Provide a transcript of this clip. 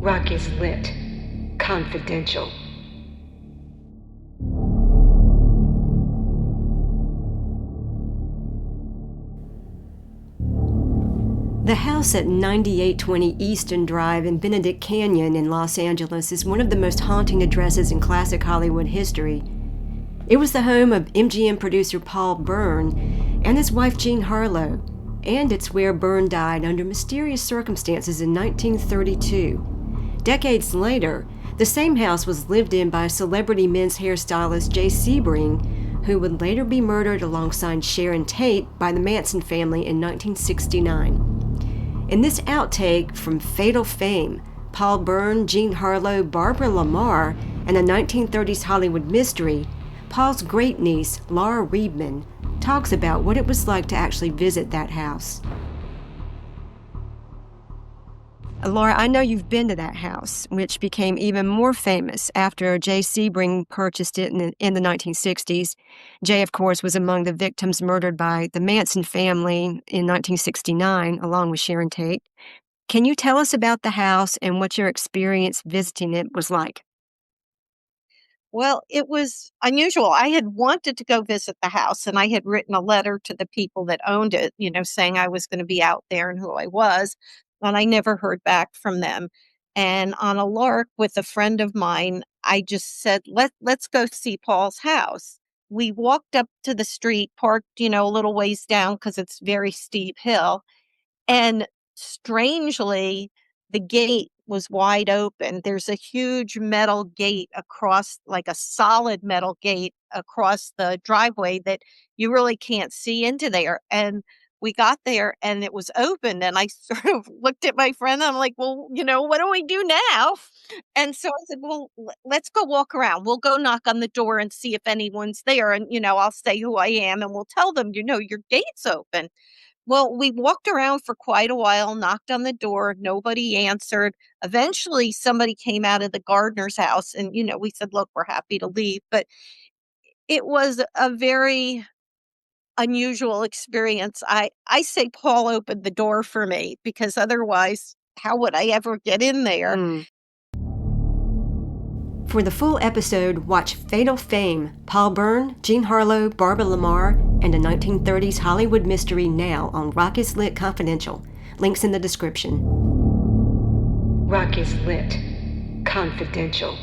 Rock is lit. Confidential. The house at 9820 Eastern Drive in Benedict Canyon in Los Angeles is one of the most haunting addresses in classic Hollywood history. It was the home of MGM producer Paul Bern and his wife Jean Harlow, and it's where Bern died under mysterious circumstances in 1932. Decades later, the same house was lived in by celebrity men's hairstylist Jay Sebring, who would later be murdered alongside Sharon Tate by the Manson family in 1969. In this outtake from Fatal Fame, Paul Bern, Jean Harlow, Barbara Marr, and a 1930s Hollywood mystery, Paul's great-niece, Laura Riebman, talks about what it was like to actually visit that house. Laura, I know you've been to that house, which became even more famous after Jay Sebring purchased it in the 1960s. Jay, of course, was among the victims murdered by the Manson family in 1969, along with Sharon Tate. Can you tell us about the house and what your experience visiting it was like? Well, it was unusual. I had wanted to go visit the house, and I had written a letter to the people that owned it, saying I was going to be out there and who I was, and I never heard back from them. And on a lark with a friend of mine, I just said, let's go see Paul's house. We walked up to the street, parked, a little ways down because it's very steep hill. And strangely, the gate was wide open. There's a huge metal gate across, like a solid metal gate across the driveway that you really can't see into there. And we got there and it was open. And I sort of looked at my friend and I'm like, well, what do we do now? And so I said, well, let's go walk around. We'll go knock on the door and see if anyone's there. And, I'll say who I am and we'll tell them, your gate's open. Well, we walked around for quite a while, knocked on the door, nobody answered. Eventually, somebody came out of the gardener's house and, we said, look, we're happy to leave. But it was a very unusual experience. I say Paul opened the door for me because otherwise, how would I ever get in there? For the full episode, watch Fatal Fame, Paul Bern, Jean Harlow, Barbara Marr, and a 1930s Hollywood mystery now on Rock is Lit Confidential. Links in the description. Rock is Lit Confidential.